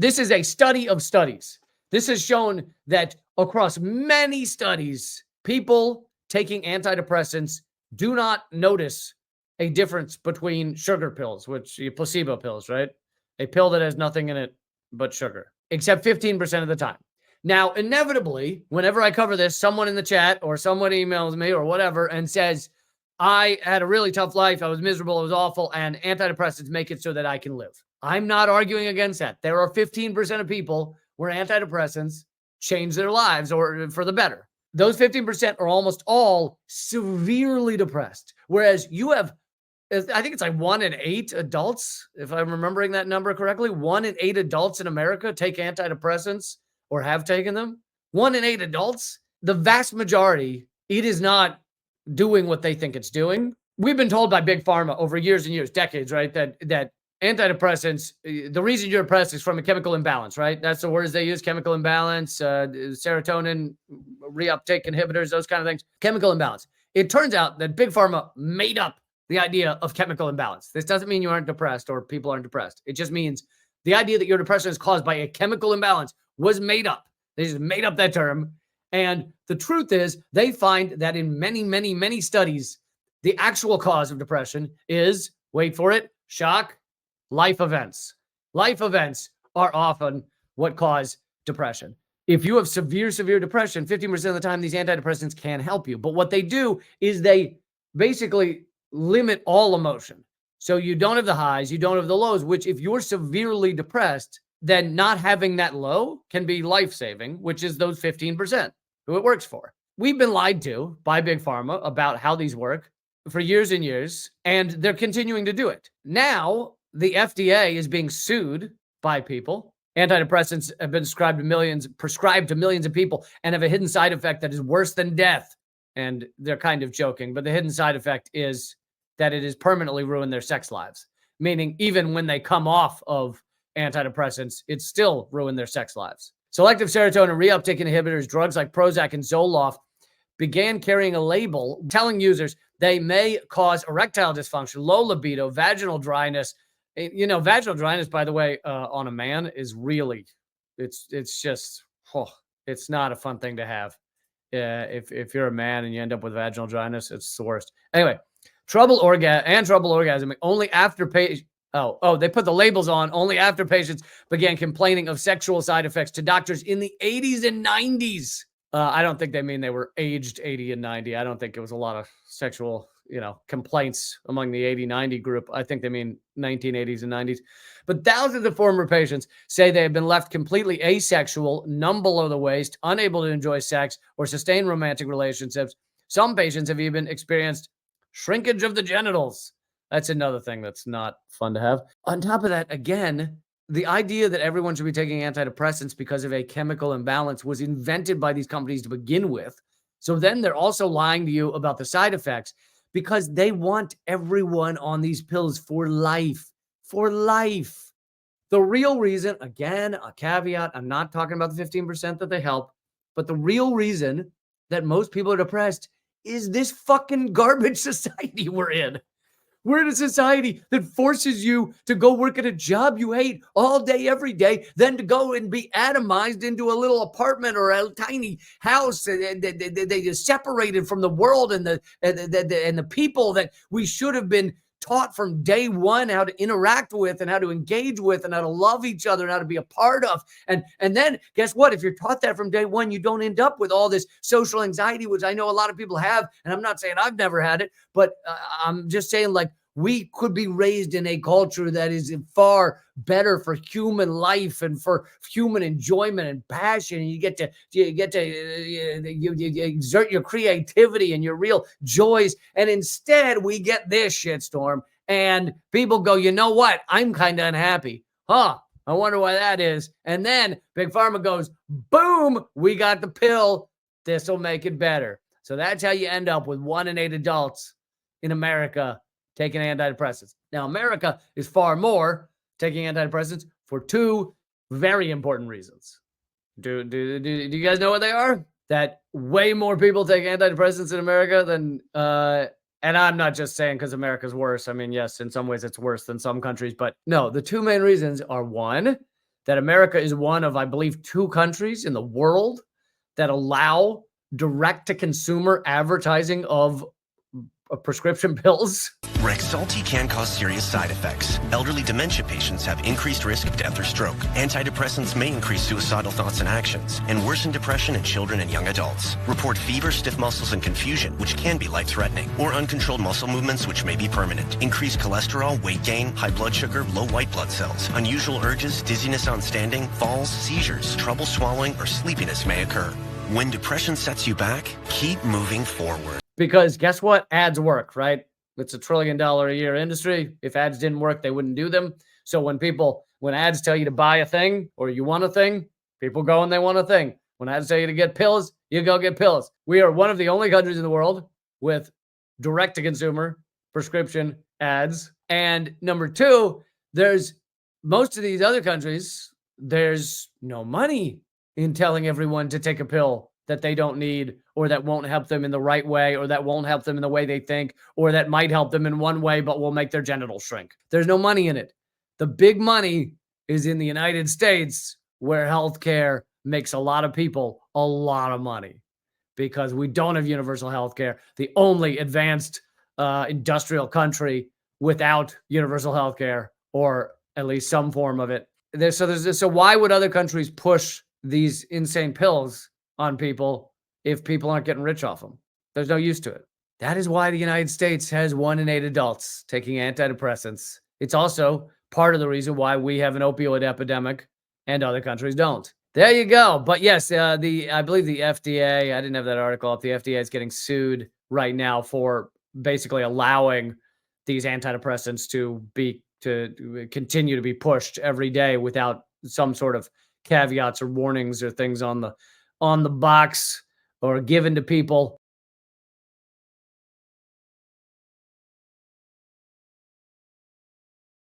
This is a study of studies. This has shown that across many studies, people taking antidepressants do not notice a difference between sugar pills, which placebo pills, right? A pill that has nothing in it but sugar, except 15% of the time. Now, inevitably, whenever I cover this, someone in the chat or someone emails me or whatever and says, I had a really tough life, I was miserable, it was awful, and antidepressants make it so that I can live. I'm not arguing against that. There are 15% of people where antidepressants change their lives or for the better. Those 15% are almost all severely depressed, whereas you have, I think it's like 1 in 8 adults, if I'm remembering that number correctly, 1 in 8 adults in America take antidepressants or have taken them. 1 in 8 adults. The vast majority, it is not doing what they think it's doing. We've been told by Big Pharma over years and years, decades, right, that antidepressants, the reason you're depressed is from a chemical imbalance, right? That's the words they use, chemical imbalance, serotonin, reuptake inhibitors, those kind of things. Chemical imbalance. It turns out that Big Pharma made up the idea of chemical imbalance. This doesn't mean you aren't depressed or people aren't depressed. It just means the idea that your depression is caused by a chemical imbalance was made up. They just made up that term. And the truth is, they find that in many, many, many studies, the actual cause of depression is, wait for it, shock, life events. Life events are often what cause depression. If you have severe, severe depression, 15% of the time, these antidepressants can help you. But what they do is they basically limit all emotion. So you don't have the highs, you don't have the lows, which if you're severely depressed, then not having that low can be life-saving, which is those 15% who it works for. We've been lied to by Big Pharma about how these work for years and years, and they're continuing to do it. Now, the FDA is being sued by people. Antidepressants have been prescribed to millions of people and have a hidden side effect that is worse than death. And they're kind of joking, but the hidden side effect is that it has permanently ruined their sex lives. Meaning even when they come off of antidepressants, it still ruined their sex lives. Selective serotonin reuptake inhibitors, drugs like Prozac and Zoloft, began carrying a label telling users they may cause erectile dysfunction, low libido, vaginal dryness. You know, vaginal dryness, by the way, on a man is really, it's just, it's not a fun thing to have. If you're a man and you end up with vaginal dryness, it's the worst. Anyway, trouble orgasming only after they put the labels on only after patients began complaining of sexual side effects to doctors in the 80s and 90s. I don't think they mean they were aged 80 and 90. I don't think it was a lot of sexual, complaints among the 80-90 group. I think they mean 1980s and 90s. But thousands of former patients say they have been left completely asexual, numb below the waist, unable to enjoy sex or sustain romantic relationships. Some patients have even experienced shrinkage of the genitals. That's another thing that's not fun to have. On top of that, again, the idea that everyone should be taking antidepressants because of a chemical imbalance was invented by these companies to begin with. So then they're also lying to you about the side effects because they want everyone on these pills for life. For life. The real reason, again, a caveat, I'm not talking about the 15% that they help, but the real reason that most people are depressed is this fucking garbage society we're in. We're in a society that forces you to go work at a job you hate all day, every day, then to go and be atomized into a little apartment or a tiny house. They are separated from the world and the people that we should have been taught from day one how to interact with and how to engage with and how to love each other and how to be a part of. And then guess what? If you're taught that from day one, you don't end up with all this social anxiety, which I know a lot of people have. And I'm not saying I've never had it, but I'm just saying, like, we could be raised in a culture that is far better for human life and for human enjoyment and passion. You get to exert your creativity and your real joys. And instead, we get this shitstorm. And people go, you know what? I'm kind of unhappy. I wonder why that is. And then Big Pharma goes, boom, we got the pill. This will make it better. So that's how you end up with 1 in 8 adults in America taking antidepressants. Now, America is far more taking antidepressants for 2 very important reasons. Do you guys know what they are? That way more people take antidepressants in America than, and I'm not just saying because America's worse. I mean, yes, in some ways it's worse than some countries, but no, the 2 main reasons are, 1, that America is one of, I believe, 2 countries in the world that allow direct-to-consumer advertising of prescription pills. Rexulti can cause serious side effects. Elderly dementia patients have increased risk of death or stroke. Antidepressants may increase suicidal thoughts and actions and worsen depression in children and young adults. Report fever, stiff muscles, and confusion, which can be life-threatening, or uncontrolled muscle movements, which may be permanent. Increased cholesterol, weight gain, high blood sugar, low white blood cells. Unusual urges, dizziness on standing, falls, seizures, trouble swallowing, or sleepiness may occur. When depression sets you back, keep moving forward. Because guess what? Ads work, right? It's a $1 trillion a year industry. If ads didn't work, they wouldn't do them. So when ads tell you to buy a thing or you want a thing, people go and they want a thing. When ads tell you to get pills, you go get pills. We are one of the only countries in the world with direct-to-consumer prescription ads. And number 2, there's most of these other countries, there's no money in telling everyone to take a pill that they don't need, or that won't help them in the right way, or that won't help them in the way they think, or that might help them in one way but will make their genitals shrink. There's no money in it. The big money is in the United States, where healthcare makes a lot of people a lot of money because we don't have universal healthcare. The only advanced industrial country without universal healthcare, or at least some form of it. So why would other countries push these insane pills on people if people aren't getting rich off them? There's no use to it. That is why the United States has 1 in 8 adults taking antidepressants. It's also part of the reason why we have an opioid epidemic and other countries don't. There you go. But yes, I believe the FDA, I didn't have that article up. The FDA is getting sued right now for basically allowing these antidepressants to continue to be pushed every day without some sort of caveats or warnings or things on the box or given to people.